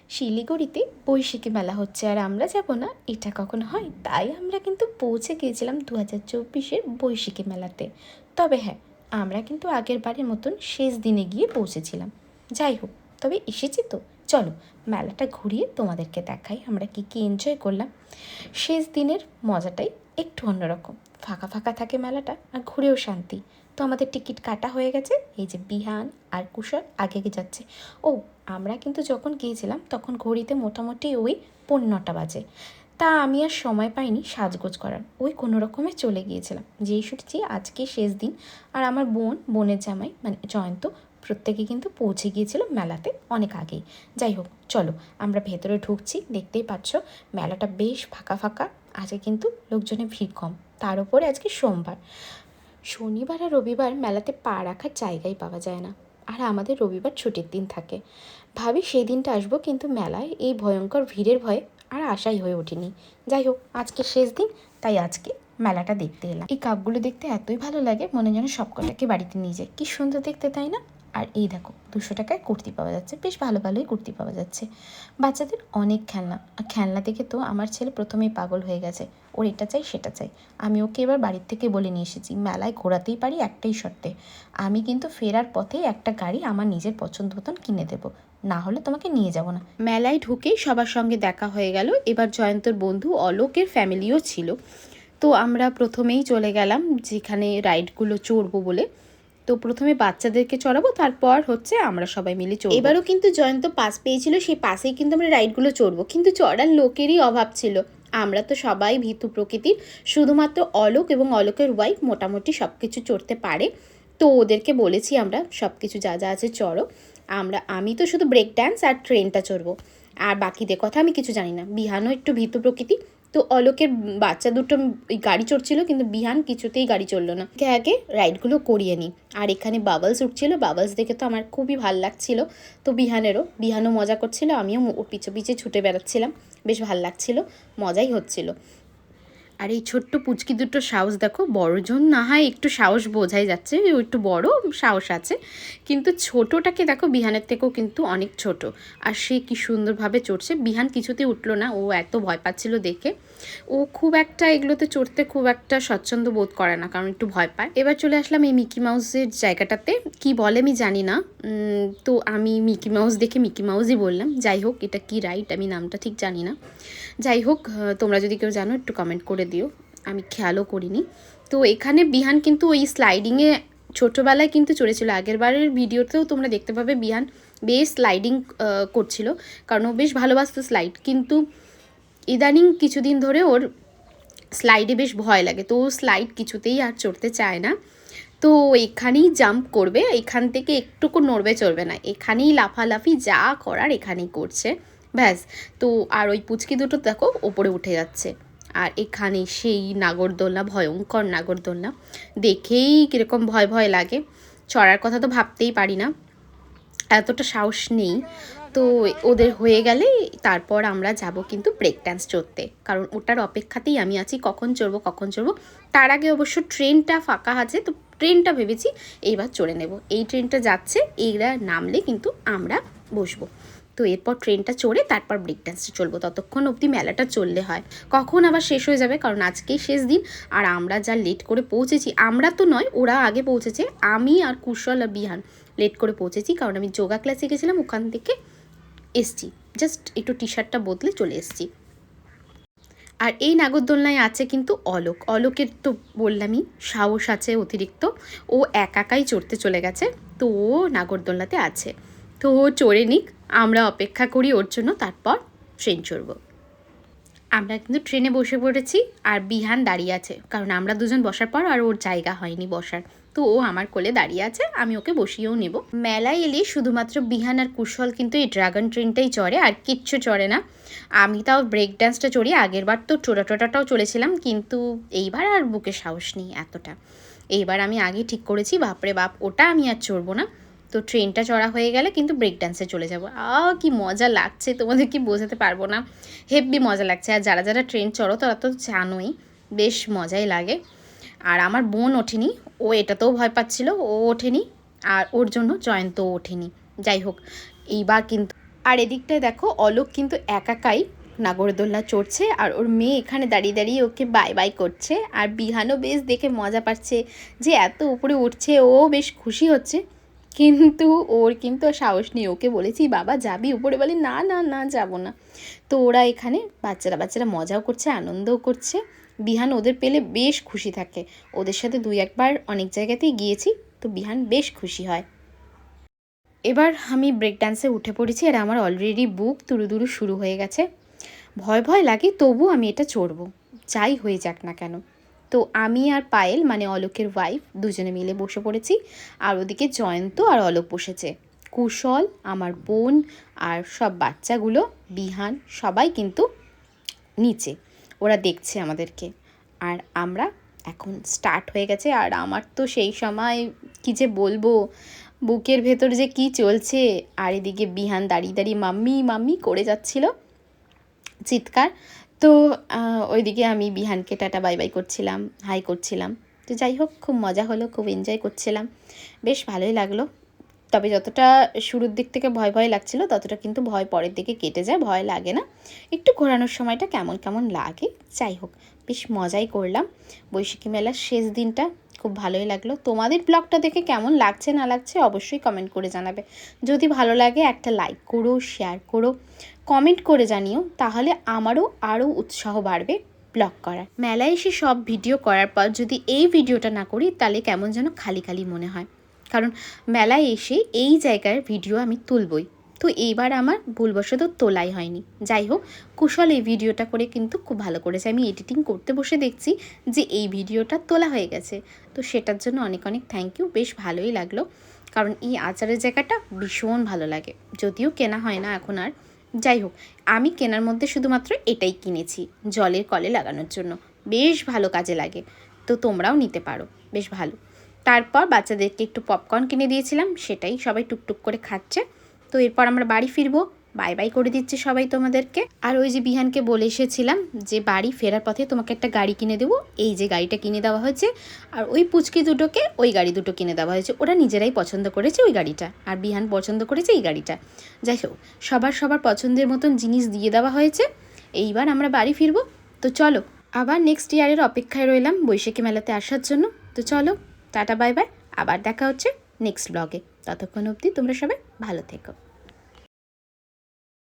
শিলিগুড়িতে বৈশাখী মেলা হচ্ছে আর আমরা যাব না, এটা কখনো হয়? তাই আমরা কিন্তু পৌঁছে গিয়েছিলাম 2024-এর বৈশাখী মেলাতে। তবে হ্যাঁ, আমরা কিন্তু আগের বারের মতন শেষ দিনে গিয়ে পৌঁছেছিলাম। যাই হোক, তবে এসেছি তো, চলো মেলাটা ঘুরিয়ে তোমাদেরকে দেখাই আমরা কি কি এনজয় করলাম। শেষ দিনের মজাটাই একটু অন্যরকম, ফাঁকা ফাঁকা থাকে মেলাটা আর ঘুরেও শান্তি। তো আমাদের টিকিট কাটা হয়ে গেছে, এই যে বিহান আর কুশল আগে আগে যাচ্ছে। ও, আমরা কিন্তু যখন গিয়েছিলাম তখন ঘড়িতে মোটামুটি ওই 9:15 বাজে। তা আমি আর সময় পাইনি সাজগোজ করার, ওই কোনো রকমে চলে গিয়েছিলাম। যেই শুনছি আজকে শেষ দিন, আর আমার বোনের জামাই মানে জয়ন্ত প্রত্যেকে কিন্তু পৌঁছে গিয়েছিল মেলাতে অনেক আগেই। যাই হোক, চলো আমরা ভেতরে ঢুকছি। দেখতেই পাচ্ছ মেলাটা বেশ ফাঁকা ফাঁকা, আজকে কিন্তু লোকজনের ভিড় কম। তার উপরে আজকে সোমবার, শনিবার আর রবিবার মেলাতে পা রাখার জায়গাই পাওয়া যায় না, আর আমাদের রবিবার ছুটির দিন থাকে। ভাবি সেই দিনটা আসবো, কিন্তু মেলায় এই ভয়ঙ্কর ভিড়ের ভয়ে আর আশাই হয়ে ওঠেনি। যাই হোক, আজকে শেষ দিন, তাই আজকে মেলাটা দেখতে এলাম। এই কাপগুলো দেখতে এতই ভালো লাগে, মনে যেন সবকটাকে বাড়িতে নিয়ে যায়। কি সুন্দর দেখতে, তাই না? আর এই দেখো 200 টাকায় কুর্তি পাওয়া যাচ্ছে, বেশ ভালো ভালোই কুর্তি পাওয়া যাচ্ছে। বাচ্চাদের অনেক খেলনা, আর খেলনা দেখে তো আমার ছেলে প্রথমেই পাগল হয়ে গেছে, ওর এটা চাই সেটা চাই। আমি ওকে এবার বাড়ির থেকে বলে নিয়ে এসেছি মেলায় ঘোরাতেই পারি একটাই শর্তে, আমি কিন্তু ফেরার পথে একটা গাড়ি আমার নিজের পছন্দ মতন কিনে দেবো, না হলে তোমাকে নিয়ে যাব না। মেলায় ঢুকেই সবার সঙ্গে দেখা হয়ে গেল। এবার জয়ন্তর বন্ধু অলোকের ফ্যামিলিও ছিল। তো আমরা প্রথমেই চলে গেলাম যেখানে রাইডগুলো চড়বো বলে। তো প্রথমে বাচ্চাদেরকে চড়াবো, তারপর হচ্ছে আমরা সবাই মিলে চড়বো। এবারও কিন্তু জয়ন্ত পাস পেয়েছিল, সেই পাশেই কিন্তু আমরা রাইডগুলো চড়বো, কিন্তু চড়ার লোকেরই অভাব ছিল। আমরা তো সবাই ভীতু প্রকৃতির, শুধুমাত্র অলোক এবং অলোকের ওয়াইফ মোটামুটি সব কিছু চড়তে পারে। তো ওদেরকে বলেছি আমরা সব কিছু যা যা আছে চড়ো। আমি তো শুধু ব্রেক ড্যান্স আর ট্রেনটা চড়বো, আর বাকিদের কথা আমি কিছু জানি না। বিহানও একটু ভীতু প্রকৃতি, তো অলোকের বাচ্চা দুটো ওই গাড়ি চড়ছিল, কিন্তু বিহান কিছুতেই গাড়ি চললো না। আগে রাইডগুলো করিয়ে নিই। আর এখানে বাবলস উঠছিল, বাবলস দেখে তো আমার খুবই ভাল লাগছিল। তো বিহানও মজা করছিল, আমিও ওর পিছে পিছে ছুটে বেড়াচ্ছিলাম, বেশ ভাল লাগছিল, মজাই হচ্ছিল। আর এই ছোট্ট পুচকি দুটো সাহস দেখো, বড়জন না হয় একটু সাহস বোঝাই যাচ্ছে, ও একটু বড় সাহস আছে, কিন্তু ছোটোটাকে দেখো বিহানের থেকেও কিন্তু অনেক ছোট। আর সে কি সুন্দরভাবে চড়ছে। বিহান কিছুতেই উঠলো না, ও এত ভয় পাচ্ছিল দেখে। ও খুব একটা এগুলোতে চড়তে খুব একটা স্বচ্ছন্দ বোধ করে না, কারণ একটু ভয় পায়। এবার চলে আসলাম এই মিকি মাউসের জায়গাটাতে, কি বলে আমি জানি না। তো আমি মিকি মাউস দেখে মিকি মাউসই বললাম। যাই হোক, এটা কি রাইড আমি নামটা ঠিক জানি না। যাই হোক, তোমরা যদি কেউ জানো একটু কমেন্ট করে দিও, আমি খেয়ালও করিনি। তো এখানে বিহান কিন্তু ওই স্লাইডিংয়ে ছোটোবেলায় কিন্তু চড়েছিল, আগের বারের ভিডিওতেও তোমরা দেখতে পাবে বিহান বেশ স্লাইডিং করছিল, কারণ ও বেশ ভালোবাসতো স্লাইড। কিন্তু ইদানিং কিছুদিন ধরে ওর স্লাইডে বেশ ভয় লাগে, তো ও স্লাইড কিছুতেই আর চড়তে চায় না। তো এখানেই জাম্প করবে, এখান থেকে একটুকু নড়বে চড়বে না, এখানেই লাফালাফি যা করার এখানেই করছে, ব্যাস। তো আর ওই পুচকি দুটো দেখো ওপরে উঠে যাচ্ছে। আর এখানে সেই নাগরদোলনা, ভয়ঙ্কর নাগরদোলনা, দেখেই কীরকম ভয় ভয় লাগে। চড়ার কথা তো ভাবতেই পারি না, এতটা সাহস নেই। তো ওদের হয়ে গেলে তারপর আমরা যাব কিন্তু ব্রেক ডান্স চড়তে, কারণ ওটার অপেক্ষাতেই আমি আছি, কখন চড়বো কখন চড়বো। তার আগে অবশ্য ট্রেনটা ফাঁকা আছে, তো ট্রেনটা ভেবেছি এইবার চড়ে নেব। এই ট্রেনটা যাচ্ছে, এইরা নামলে কিন্তু আমরা বসবো। তো এরপর ট্রেনটা চড়ে তারপর ব্রেক ডান্সটা চলবো, ততক্ষণ অবধি মেলাটা চললে হয়, কখন আবার শেষ হয়ে যাবে, কারণ আজকেই শেষ দিন। আর আমরা যা লেট করে পৌঁছেছি, আমরা তো নয়, ওরা আগে পৌঁছেছে, আমি আর কুশল আর বিহান লেট করে পৌঁছেছি, কারণ আমি যোগা ক্লাসে গেছিলাম, ওখান থেকে এসছি, জাস্ট একটু টি শার্টটা বদলে চলে এসছি। আর এই নাগরদোলনায় আছে কিন্তু অলোকের তো বললামই সাহস আছে অতিরিক্ত, ও একাই চড়তে চলে গেছে। তো ও নাগরদোলনাতে আছে, তো ও চড়ে নিক, আমরা অপেক্ষা করি ওর জন্য, তারপর ট্রেন চড়ব। আমরা কিন্তু ট্রেনে বসে পড়েছি, আর বিহান দাঁড়িয়ে আছে, কারণ আমরা দুজন বসার পর আর ওর জায়গা হয়নি বসার, তো ও আমার কোলে দাঁড়িয়ে আছে, আমি ওকে বসিয়েও নেব। মেলায় এলে শুধুমাত্র বিহান আর কুশল কিন্তু এই ড্রাগন ট্রেনটাই চড়ে, আর কিচ্ছু চড়ে না। আমি তাও ব্রেক ডান্সটা চড়ি, আগেরবার তো টোটাটাও চলেছিলাম, কিন্তু এইবার আর বুকে সাহস নেই এতটা। এইবার আমি আগে ঠিক করেছি, বাপরে বাপ ওটা আমি আর চড়বো না। তো ট্রেনটা চড়া হয়ে গেলে কিন্তু ব্রেক ডান্সে চলে যাবো। কি মজা লাগছে, তোমাদের কি বোঝাতে পারবো না, হেব্বি মজা লাগছে। আর যারা যারা ট্রেন চড়ো তারা তো জানোই, বেশ মজাই লাগে। আর আমার বোন ওঠেনি, ও এটাতেও ভয় পাচ্ছিল, ও ওঠেনি, আর ওর জন্য জয়ন্তও ওঠেনি। যাই হোক, এইবার কিন্তু আর এদিকটায় দেখো অলোক কিন্তু একাই নাগরদোলনা চড়ছে, আর ওর মেয়ে এখানে দাঁড়িয়ে দাঁড়িয়ে ওকে বাই বাই করছে। আর বিহানও বেশ দেখে মজা পাচ্ছে যে এত উপরে উঠছে, ও বেশ খুশি হচ্ছে। কিন্তু ওর কিন্তু সাহস নেই, ওকে বলেছি বাবা যাবি উপরে, বলে না না না যাবো না। তো ওরা এখানে বাচ্চারা মজাও করছে, আনন্দও করছে। বিহান ওদের পেলে বেশ খুশি থাকে, ওদের সাথে 2-1বার অনেক জায়গাতেই গিয়েছি, তো বিহান বেশ খুশি হয়। এবার আমি ব্রেক ডান্সে উঠে পড়েছি, আর আমার অলরেডি বুক তুরুদুরু শুরু হয়ে গেছে। ভয় ভয় লাগে, তবু আমি এটা চড়বো, যাই হয়ে যাক না কেন। তো আমি আর পায়েল মানে অলোকের ওয়াইফ দুজনে মিলে বসে পড়েছি, আর ওদিকে জয়ন্ত আর অলোক বসেছে। কুশল, আমার বোন আর সব বাচ্চাগুলো, বিহান, সবাই কিন্তু নিচে, ওরা দেখছে আমাদেরকে। আর আমরা এখন স্টার্ট হয়ে গেছে, আর আমার তো সেই সময় কি যে বলবো, বুকের ভেতর যে কি চলছে। আর এদিকে বিহান দাঁড়িয়ে দাঁড়িয়ে মাম্মি মাম্মি করে যাচ্ছিল, চিৎকার। তো ওইদিকে আমি বিহানকে টাটা বাই বাই করছিলাম, হাই করছিলাম। তো যাই হোক, খুব মজা হলো, খুব এনজয় করছিলাম, বেশ ভালোই লাগলো। তবে যতটা শুরুর দিক থেকে ভয় ভয় লাগছিল, ততটা কিন্তু ভয় পরের দিকে কেটে যায়, ভয় লাগে না। একটু ঘোরানোর সময়টা কেমন কেমন লাগে, যাই হোক বেশ মজাই করলাম। বৈশাখী মেলার শেষ দিনটা খুব ভালোই লাগলো। তোমাদের ব্লগটা দেখে কেমন লাগছে না লাগছে অবশ্যই কমেন্ট করে জানাবে। যদি ভালো লাগে একটা লাইক করো, শেয়ার করো, কমেন্ট করে জানিও, তাহলে আমারও আরও উৎসাহ বাড়বে ব্লগ করার। মেলায় এসে সব ভিডিও করার পর যদি এই ভিডিওটা না করি, তাহলে কেমন যেন খালি খালি মনে হয়। কারণ মেলায় এসে এই জায়গার ভিডিও আমি তুলবই, তো এইবার আমার ভুলবশত তোলাই হয়নি। যাই হোক, কুশল এই ভিডিওটা করে কিন্তু খুব ভালো করেছে। আমি এডিটিং করতে বসে দেখছি যে এই ভিডিওটা তোলা হয়ে গেছে, তো সেটার জন্য অনেক অনেক থ্যাংক ইউ। বেশ ভালোই লাগলো, কারণ এই আচারের জায়গাটা ভীষণ ভালো লাগে, যদিও কেনা হয় না এখন আর। যাই হোক, আমি কেনার মধ্যে শুধুমাত্র এটাই কিনেছি জলের কলে লাগানোর জন্য, বেশ ভালো কাজে লাগে, তো তোমরাও নিতে পারো, বেশ ভালো। তারপর বাচ্চাদেরকে একটু পপকর্ন কিনে দিয়েছিলাম, সেটাই সবাই টুকটুক করে খাচ্ছে। তো এরপর আমরা বাড়ি ফিরবো, বাই বাই করে দিচ্ছে সবাই তোমাদেরকে। আর ওই যে বিহানকে বলে এসেছিলাম যে বাড়ি ফেরার পথে তোমাকে একটা গাড়ি কিনে দেবো, এই যে গাড়িটা কিনে দেওয়া হয়েছে। আর ওই পুচকি দুটোকে ওই গাড়ি দুটো কিনে দেওয়া হয়েছে, ওরা নিজেরাই পছন্দ করেছে ওই গাড়িটা, আর বিহান পছন্দ করেছে এই গাড়িটা। যাই হোক, সবার পছন্দের মতন জিনিস দিয়ে দেওয়া হয়েছে। এইবার আমরা বাড়ি ফিরবো, তো চলো আবার নেক্সট ইয়ারের অপেক্ষায় রইলাম বৈশাখী মেলাতে আসার জন্য। তো চলো, টাটা বাই বাই, আবার দেখা হচ্ছে নেক্সট ব্লগে। ততক্ষণ অবধি তোমরা সবাই ভালো থেকো।